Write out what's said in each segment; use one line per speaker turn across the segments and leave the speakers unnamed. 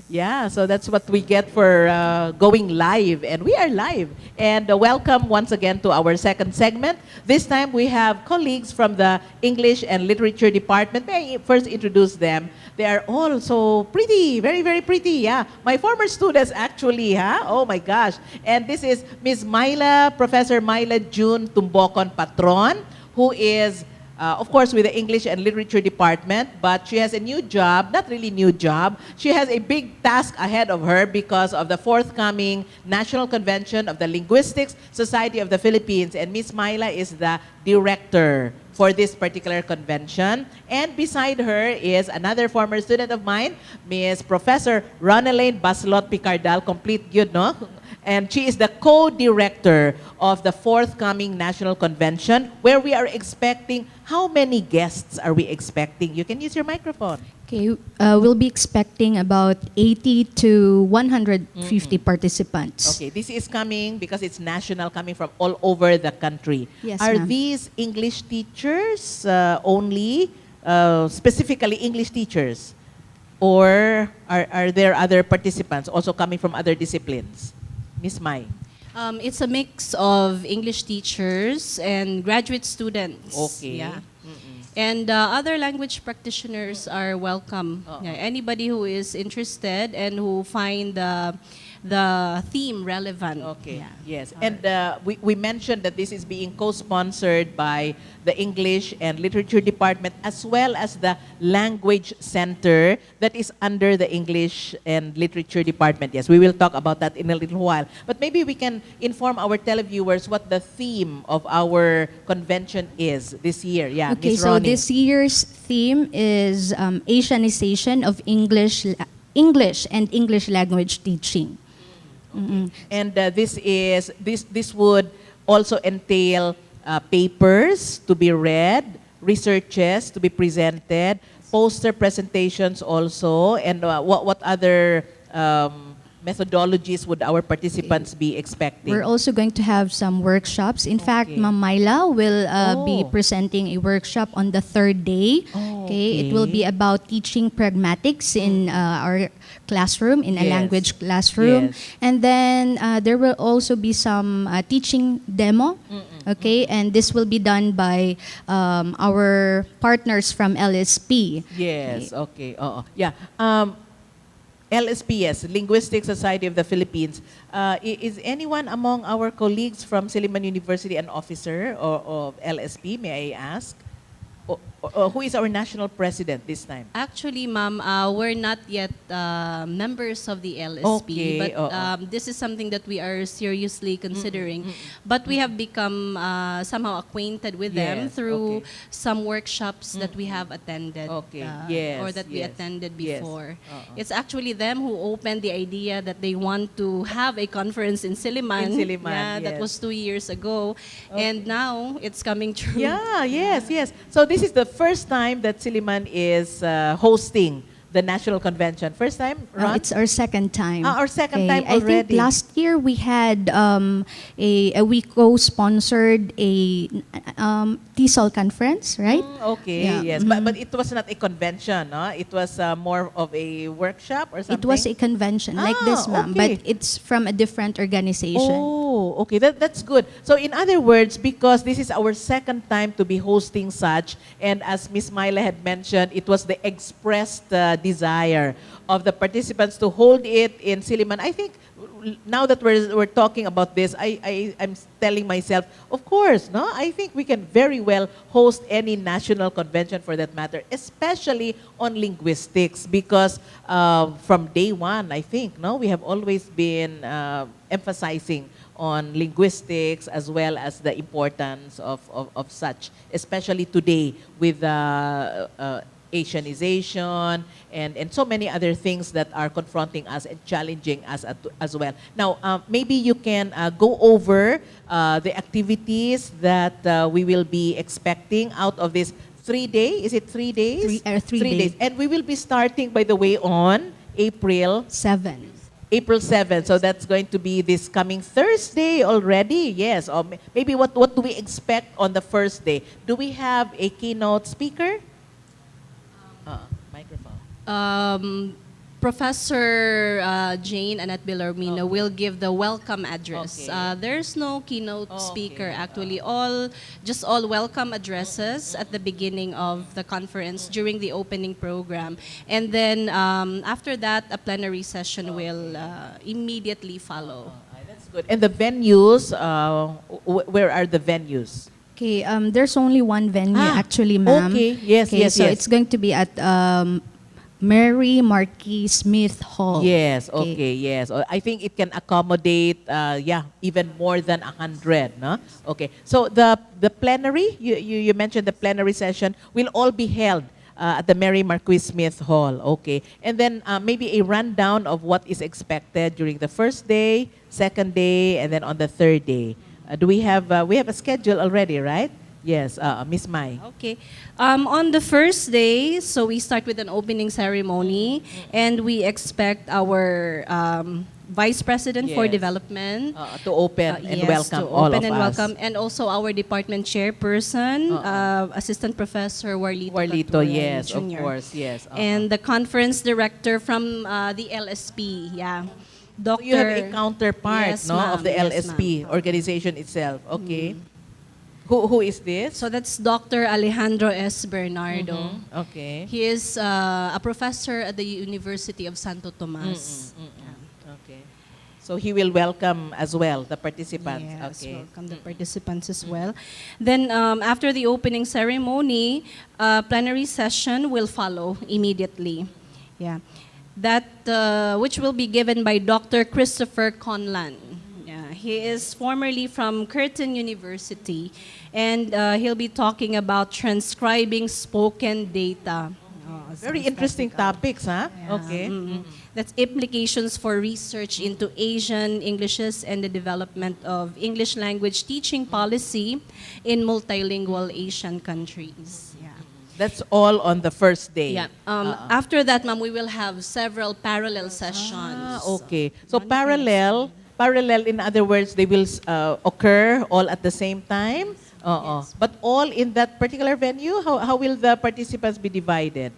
Yeah, so that's what we get for going live. And we are live. And welcome once again to our second segment. This time we have colleagues from the English and Literature Department. May I first introduce them? They are all so pretty, very, very pretty. Yeah, my former students actually, huh? Oh my gosh. And this is Miss Myla, Professor Myla June Tumbocon Patron, who is of course, with the English and Literature Department, but she has a new job, not really new job. She has a big task ahead of her because of the forthcoming National Convention of the Linguistics Society of the Philippines. And Miss Myla is the director for this particular convention. And beside her is another former student of mine, Miss Professor Ronelaine Baslot Picardal, complete good, no? And she is the co-director of the forthcoming National Convention, where we are expecting, how many guests are we expecting? You can use your microphone.
Okay, we'll be expecting about 80 to 150 participants.
Okay, this is coming because it's national, coming from all over the country.
Yes,
Are
ma'am.
these English teachers only, specifically English teachers? Or are there other participants also coming from other disciplines? Miss Mai.
It's a mix of English teachers and graduate students.
Okay.
Yeah. And other language practitioners are welcome. Yeah, anybody who is interested and who find the theme relevant.
Okay,
Yeah.
yes. And we mentioned that this is being co-sponsored by the English and Literature Department as well as the Language Center that is under the English and Literature Department. Yes, we will talk about that in a little while. But maybe we can inform our televiewers what the theme of our convention is this year. Yeah,
Okay,
Miss
so
Ronnie.
this year's theme is Asianization of English and English language teaching.
And this would also entail papers to be read, researches to be presented, poster presentations also, and what other methodologies would our participants be expecting?
We're also going to have some workshops. In fact,
Okay.
Ma'am Myla will be
Oh.
presenting a workshop on the third day. Okay, it will be about teaching pragmatics in our classroom, in a
Yes.
language classroom.
Yes.
And then there will also be some teaching demo. Okay, and this will be done by our partners from LSP.
Yes, okay. Oo. Yeah. LSPS, Linguistic Society of the Philippines. Is anyone among our colleagues from Silliman University an officer of LSP, may I ask? Who is our national president this time?
Actually, ma'am, we're not yet members of the LSP,
Okay,
but this is something that we are seriously considering. But we have become somehow acquainted with them
Yes,
through
okay.
some workshops that we have attended,
Okay, yes,
or that we
yes,
attended
yes,
before. It's actually them who opened the idea that they want to have a conference in Silliman.
In Silliman,
Yeah,
yes.
that was 2 years ago, and now it's coming true.
Yeah, yes, yes. So this is the first time that Silliman is hosting the national convention. First time, Ron?
It's our second time.
Our second time
I think
already.
last year we had we co-sponsored a TESOL conference, right?
Okay,
Yeah.
yes. But it was not a convention, no? It was more of a workshop or something?
It was a convention like this, ma'am,
okay.
but it's from a different organization.
Oh, okay. That's good. So in other words, because this is our second time to be hosting such, and as Miss Myla had mentioned, it was the expressed desire of the participants to hold it in Silliman. I think now that we're talking about this, I'm telling myself, of course, no? I think we can very well host any national convention for that matter, especially on linguistics, because from day one, I think, no, we have always been emphasizing on linguistics as well as the importance of such, especially today with Asianization and so many other things that are confronting us and challenging us as well. Now, maybe you can go over the activities that we will be expecting out of this 3 day. Is it 3 days?
3 days.
And we will be starting, by the way, on April
7.
April 7th. So that's going to be this coming Thursday already. Yes. Or maybe what do we expect on the first day? Do we have a keynote speaker? Microphone.
Professor Jane Annette Bellarmino will give the welcome address.
Okay.
There's no keynote
Okay.
speaker actually. Just all welcome addresses at the beginning of the conference during the opening program, and then after that, a plenary session will immediately follow.
That's good. And the venues, where are the venues?
Okay, there's only one venue
Ah,
actually, ma'am.
okay. Yes, yes,
so
yes.
it's going to be at Mary Marquis Smith Hall.
Yes, okay, yes. I think it can accommodate, even more than 100, no? Okay. So the plenary, you mentioned the plenary session will all be held at the Mary Marquis Smith Hall. Okay. And then maybe a rundown of what is expected during the first day, second day, and then on the third day. Do we have a schedule already, right? Yes, Miss Mai.
Okay. On the first day, so we start with an opening ceremony, and we expect our Vice President for
Yes.
Development
To open and
yes,
welcome
to
all
open
of
and
us.
welcome, and also our department chairperson, Assistant Professor Warlito
Warlito,
Caturan
yes, of
Jr.
course, yes.
And the conference director from the LSP, yeah.
So you have a counterpart,
Yes,
no, of
ma'am.
the
Yes,
LSP organization itself. Okay. Who is this?
So that's Dr. Alejandro S. Bernardo.
Okay.
He is a professor at the University of Santo Tomas.
Okay. So he will welcome as well the participants.
Yes,
Okay.
welcome the participants as well. Then after the opening ceremony, plenary session will follow immediately. Yeah, that which will be given by Dr. Christopher Conlan. Yeah, he is formerly from Curtin University, and he'll be talking about transcribing spoken data.
Very
sounds
interesting
practical.
topics, huh?
Yeah.
Okay.
That's implications for research into Asian Englishes and the development of English language teaching policy in multilingual Asian countries. Yeah.
That's all on the first day.
Yeah. After that, ma'am, we will have several parallel sessions.
Okay. So parallel, in other words, they will occur all at the same time? But all in that particular venue? How will the participants be divided?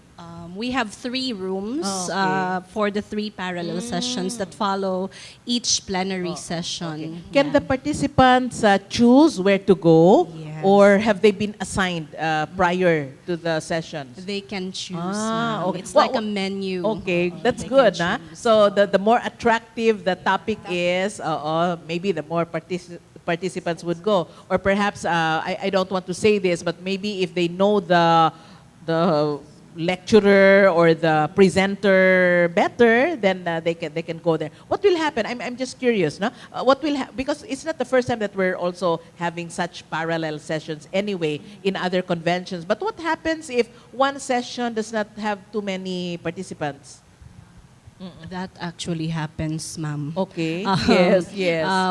We have 3 rooms
Okay.
for the 3 parallel sessions that follow each plenary session.
Can the participants choose where to go?
Yes.
Or have they been assigned prior to the sessions?
They can choose.
Ah,
ma'am.
okay.
It's
Well,
like a menu.
Okay, that's
They
good.
can
Huh?
choose.
So the more attractive the topic is, maybe the more participants would go. Or perhaps, I don't want to say this, but maybe if they know the lecturer or the presenter better, then they can go there. What will happen? I'm just curious, no? What will because it's not the first time that we're also having such parallel sessions anyway in other conventions. But what happens if one session does not have too many participants?
That actually happens, ma'am.
Okay.
Um,
Yes.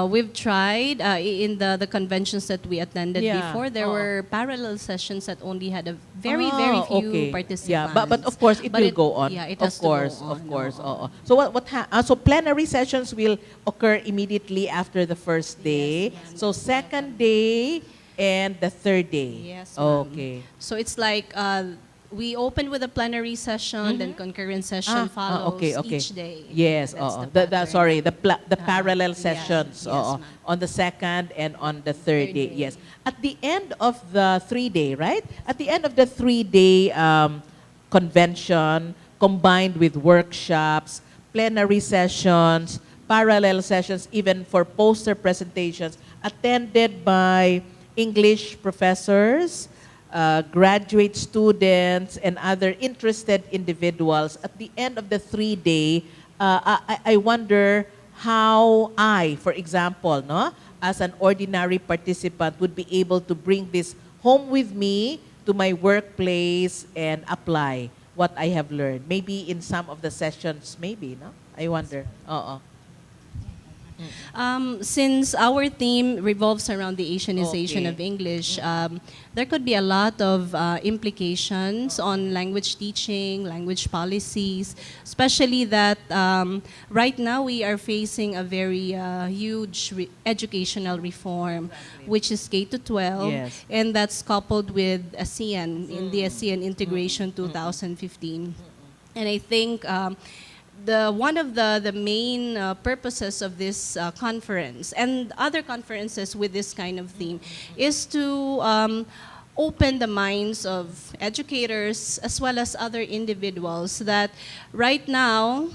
We've tried in the conventions that we attended
Yeah.
before. There
Oo.
were parallel sessions that only had a very few
okay.
participants.
Yeah, but of course it
But
will go on.
Yeah, it
of
has
course,
to go on.
of course.
Oo.
So so plenary sessions will occur immediately after the first day. So second day and the third day.
Yes, ma'am.
Okay.
So it's like we open with a plenary session, then concurrent session follows
okay.
each day.
Yes,
That's
oo.
the
Sorry,
pattern.
the parallel
Yeah,
sessions
yes,
oo,
ma'am.
on the second and on the third
Third
day.
day.
Yes. At the end of the 3-day, right? At the end of the 3-day convention, combined with workshops, plenary sessions, parallel sessions, even for poster presentations, attended by English professors, graduate students, and other interested individuals. At the end of the 3-day, I wonder how I, for example, no, as an ordinary participant, would be able to bring this home with me to my workplace and apply what I have learned. Maybe in some of the sessions, maybe, no? I wonder.
Since our theme revolves around the Asianization
Okay.
of English, there could be a lot of implications on language teaching, language policies, especially that right now we are facing a very huge educational reform, which is K to 12,
Yes.
and that's coupled with ASEAN in the ASEAN Integration 2015. And I think one of the main purposes of this conference and other conferences with this kind of theme is to open the minds of educators as well as other individuals that right now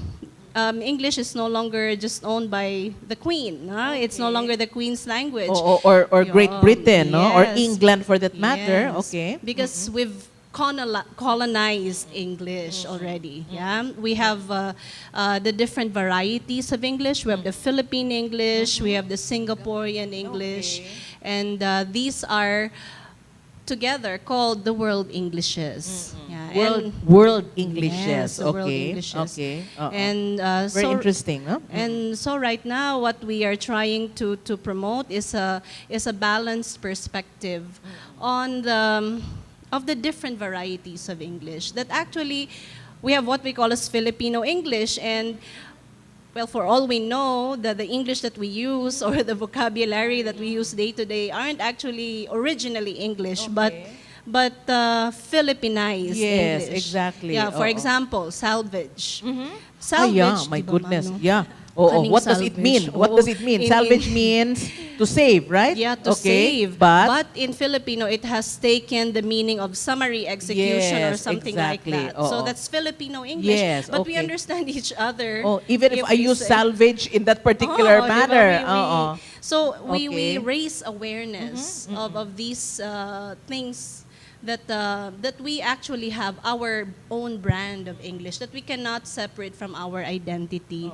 English is no longer just owned by the Queen. It's no longer the Queen's language.
Or Great Britain, no? Or
Yes.
England for that matter.
Yes.
Okay.
Because we've colonized English already. Yeah, we have the different varieties of English. We have the Philippine English, we have the Singaporean English, and these are together called the world Englishes. Yeah,
World Englishes.
Yes, the world
Okay.
Englishes.
Okay.
And
Very interesting, no?
and so right now, what we are trying to promote is a balanced perspective on the different varieties of English. That actually, we have what we call as Filipino English, and well, for all we know, the English that we use or the vocabulary that we use day to day aren't actually originally English, but Filipinized
Yes,
English.
exactly.
Yeah, for
Oo.
example, salvage.
Ah,
Salvage,
yeah, my
di ba,
goodness.
Mano?
Yeah. Oh,
Kaning
what does it
salvage.
mean? What
Oo.
does it mean? Salvage means to save, right?
Yeah, to
Okay,
save.
But
in Filipino, it has taken the meaning of summary execution or
Yes,
something
exactly.
like that.
Oo.
So that's Filipino English.
Yes,
But we
okay.
understand each other.
even if I
we
use
say-
salvage in that particular
Oo, di ba?
manner.
So we
Okay.
raise awareness of these things that we actually have our own brand of English that we cannot separate from our identity.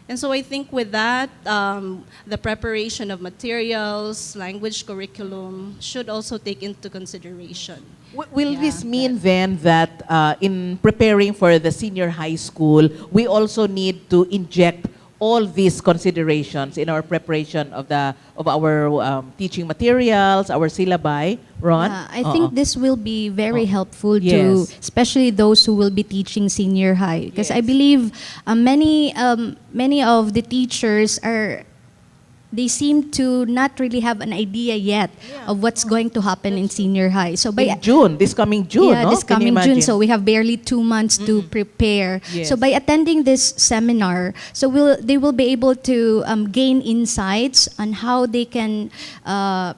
And so I think with that, the preparation of materials, language curriculum should also take into consideration.
Will
Yeah,
this mean then that in preparing for the senior high school, we also need to inject all these considerations in our preparation of our teaching materials, our syllabi, Ron?
I think this will be very helpful to,
Yes.
especially those who will be teaching senior high, because I
Yes.
believe many of the teachers they seem to not really have an idea yet of what's going to happen in senior high. So
in June, this coming June,
yeah,
no?
this
Can you
coming June.
imagine?
So we have barely 2 months to prepare.
Yes.
So by attending this seminar, so they will be able to gain insights on how they can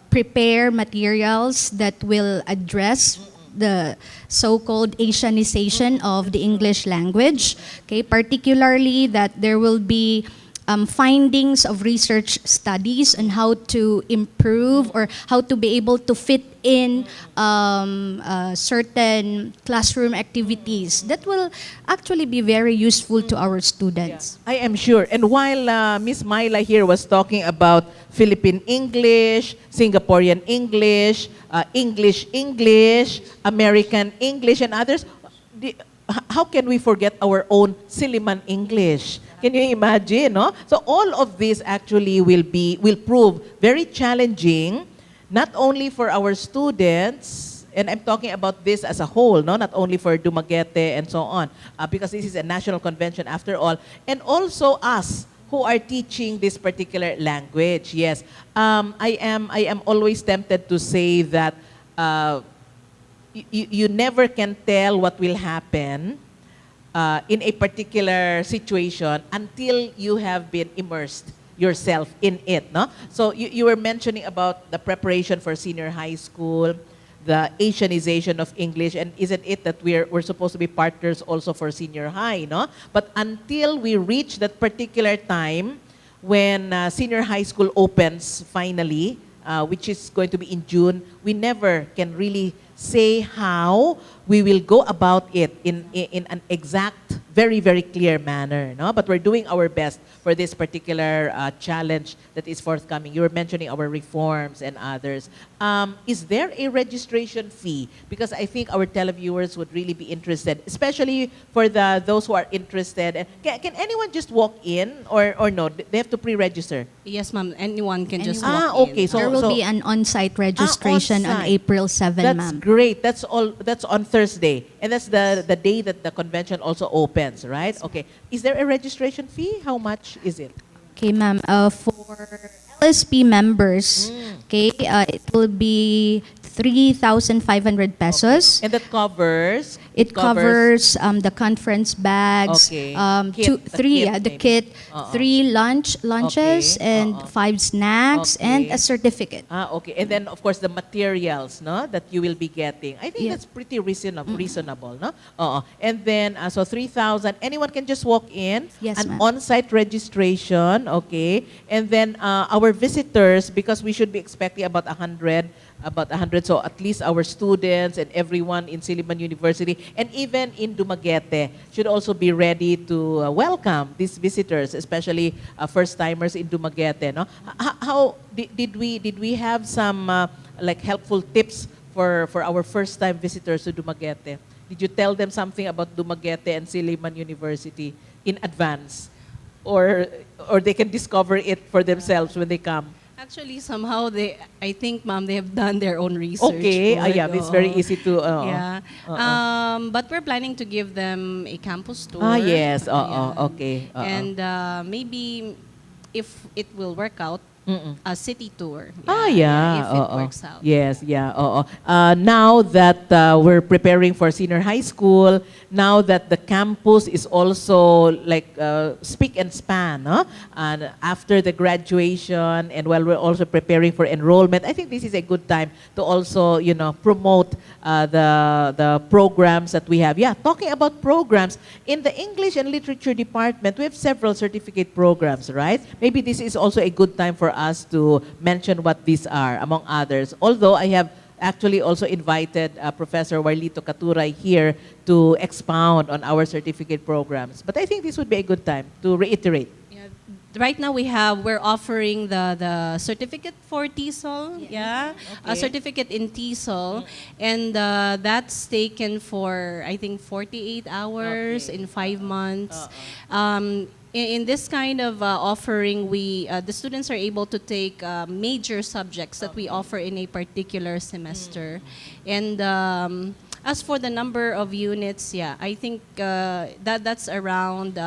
prepare materials that will address the so-called Asianization of the English language. Okay, particularly that there will be findings of research studies on how to improve or how to be able to fit in certain classroom activities that will actually be very useful to our students.
I am sure. And while Miss Myla here was talking about Philippine English, Singaporean English, English, American English, and others, how can we forget our own Silliman English? Can you imagine, no? So all of this actually will prove very challenging, not only for our students, and I'm talking about this as a whole, no, not only for Dumaguete and so on, because this is a national convention after all, and also us who are teaching this particular language. Yes, I am always tempted to say that you never can tell what will happen in a particular situation until you have been immersed yourself in it, no? So you were mentioning about the preparation for senior high school, the Asianization of English, and isn't it that we're supposed to be partners also for senior high, no? But until we reach that particular time when senior high school opens finally, which is going to be in June, we never can really say how we will go about it in an exact, very, very clear manner, no? But we're doing our best for this particular challenge that is forthcoming. You were mentioning our reforms and others. Is there a registration fee? Because I think our televiewers would really be interested, especially for those who are interested. And can anyone just walk in or no? They have to pre-register.
Yes, ma'am. Anyone can just
Anyone.
walk in.
Okay. So
There will be an on-site registration on
on-site.
April 7,
That's
ma'am.
great. That's all. That's on Thursday, and that's the day that the convention also opens, right? Okay. Is there a registration fee? How much is it?
Okay, ma'am. For LSP members, okay, it will be 3,500 pesos.
And that covers
It covers the conference bags,
Okay.
two,
Kit, the
three,
kit
yeah, the
maybe.
kit,
Uh-uh.
3 lunches,
Okay,
and
uh-uh.
5 snacks, and
Okay.
a certificate.
Okay. And then, of course, the materials, no, that you will be getting. I think
Yeah.
that's pretty reasonable, no? And then, so 3,000, anyone can just walk in.
Yes,
An
ma'am.
on-site registration, okay? And then, our visitors, because we should be expecting about 100, so at least our students and everyone in Silliman University and even in Dumaguete should also be ready to welcome these visitors, especially first-timers in Dumaguete, no? How did we have some like helpful tips for our first-time visitors to Dumaguete? Did you tell them something about Dumaguete and Silliman University in advance, or they can discover it for themselves when they come?
Actually, somehow I think, ma'am, they have done their own research.
Okay,
for it,
yeah, it's very
oo.
easy to.
Yeah. But we're planning to give them a campus tour.
Yes,
Yeah.
okay.
And maybe if it will work out,
Mm-mm.
a city tour.
Yeah.
If it works out.
Yes, yeah. Now that we're preparing for senior high school, now that the campus is also like speak and span, no? And after the graduation, and while we're also preparing for enrollment, I think this is a good time to also, promote the programs that we have. Yeah, talking about programs in the English and Literature department, we have several certificate programs, right? Maybe this is also a good time for us to mention what these are, among others. Although I have actually also invited Professor Warlito Katuray here to expound on our certificate programs. But I think this would be a good time to reiterate.
Yeah. Right now we're offering the certificate for TESOL, yeah, a
Okay.
certificate in TESOL, and that's taken for I think 48 hours
Okay.
in 5 months. In this kind of offering, the students are able to take major subjects that we offer in a particular semester, and as for the number of units, yeah, I think that's around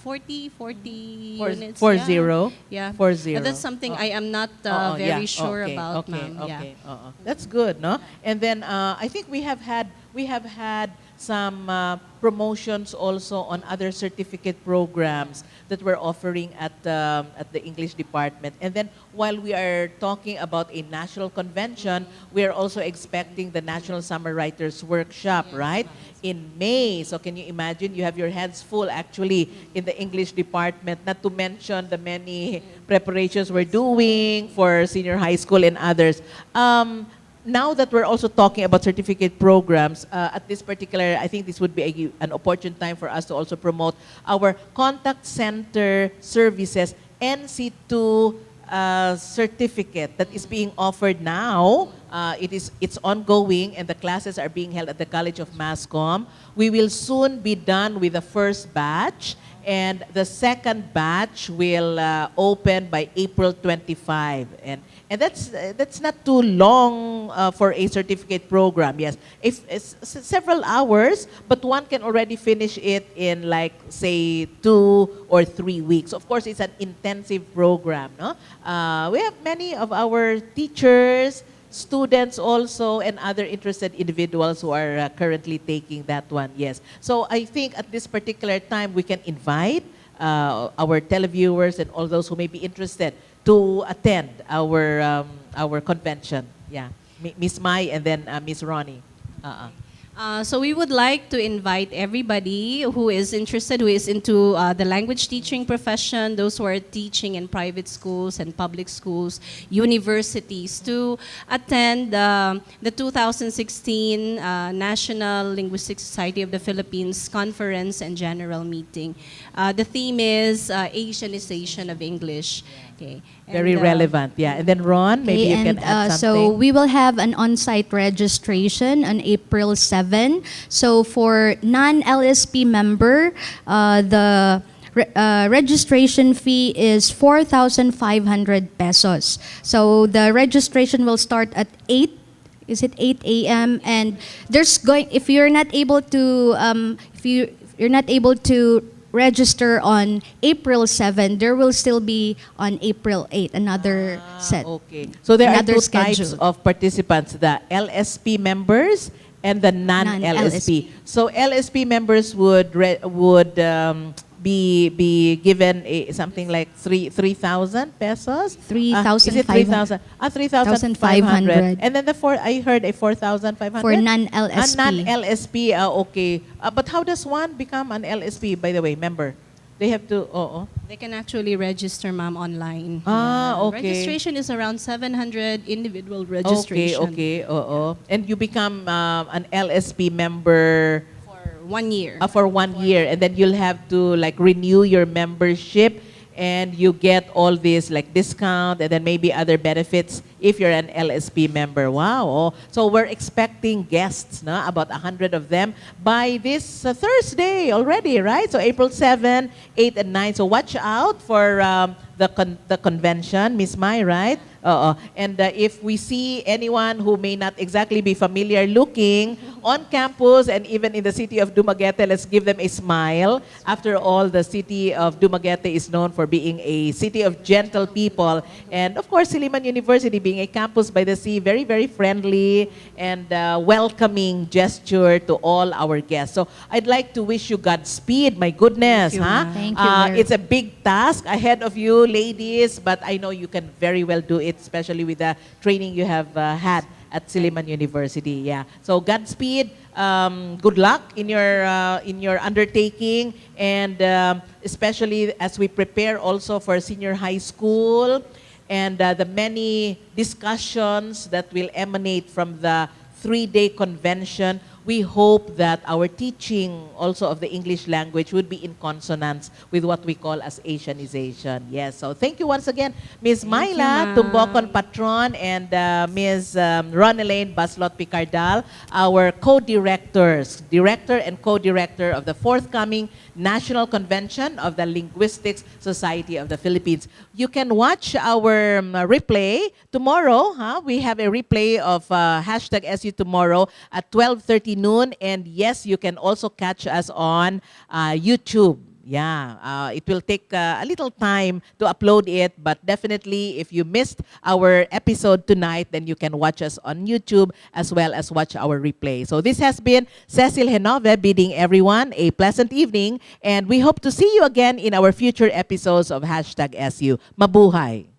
40 units.
40?
Yeah.
40.
That's something I am not very sure about, ma'am.
Okay. That's good, no? And then I think we have had some promotions also on other certificate programs that we're offering at the English department. And then while we are talking about a national convention, we are also expecting the National Summer Writers Workshop, right? In May. So can you imagine, you have your hands full actually in the English department, not to mention the many preparations we're doing for senior high school and others. Now that we're also talking about certificate programs, at this particular, I think this would be an opportune time for us to also promote our contact center services NC2 certificate that is being offered now. It's ongoing, and the classes are being held at the College of Mass Comm. We will soon be done with the first batch, and the second batch will open by April 25. And that's not too long for a certificate program. Yes, if it's several hours, but one can already finish it in like say 2 or 3 weeks. Of course, it's an intensive program. No, we have many of our teachers, students also, and other interested individuals who are currently taking that one. Yes, so I think at this particular time we can invite our televiewers and all those who may be interested to attend our convention. Yeah, Miss Mai and then Miss Ronnie.
So we would like to invite everybody who is interested, who is into the language teaching profession, those who are teaching in private schools and public schools, universities, to attend the 2016 National Linguistic Society of the Philippines Conference and General Meeting. The theme is Asianization of English. Okay.
Very
And,
relevant, yeah. And then Ron, maybe
Okay,
you can
and,
add
so
something.
we will have an on-site registration on April 7. So for non-LSP member, the registration fee is 4,500 pesos. So the registration will start at 8. Is it 8 a.m.? And if you're not able to you're not able to register on April 7, there will still be on April 8 another set.
Okay. So there are
Another
two types
schedule.
of participants, the LSP members and the non-LSP.
Non-LSP.
So LSP members would be given something like 3,000 pesos. Is it 3,000? 3,500. And then I heard a 4,500
For non-LSP.
Non-LSP. Okay. But how does one become an LSP? By the way, member, they have to.
They can actually register, ma'am, online.
Okay.
Registration is around 700 individual registration.
Okay. And you become an LSP member
For 1 year.
for 1 year, and then you'll have to like renew your membership, and you get all this like discount and then maybe other benefits if you're an LSP member. Wow. So we're expecting guests, no? About 100 of them by this Thursday already, right? So April 7, 8, and 9. So watch out for the convention, Miss Mai, right? And if we see anyone who may not exactly be familiar looking on campus and even in the city of Dumaguete, let's give them a smile. After all, the city of Dumaguete is known for being a city of gentle people. And of course, Silliman University being a campus by the sea, very, very friendly and welcoming gesture to all our guests. So I'd like to wish you Godspeed, my goodness.
Thank you,
Huh?
ma'am.
Thank you very
It's a big task ahead of you, ladies, but I know you can very well do it, especially with the training you have had at Silliman University. Yeah. So Godspeed. Good luck in your undertaking, and especially as we prepare also for senior high school, and the many discussions that will emanate from the 3-day convention. We hope that our teaching also of the English language would be in consonance with what we call as Asianization. Yes, so thank you once again, Ms.
Thank you,
Myla
ma'am.
Tumbocon Patron and Ms. Ronelaine Baslot Picardal, our co-directors, director and co-director of the forthcoming National Convention of the Linguistics Society of the Philippines. You can watch our replay tomorrow. We have a replay of hashtag SU tomorrow at 12:30 noon. And yes, you can also catch us on YouTube. Yeah, it will take a little time to upload it, but definitely if you missed our episode tonight, then you can watch us on YouTube as well as watch our replay. So this has been Cecil Henove bidding everyone a pleasant evening, and we hope to see you again in our future episodes of hashtag SU. Mabuhay!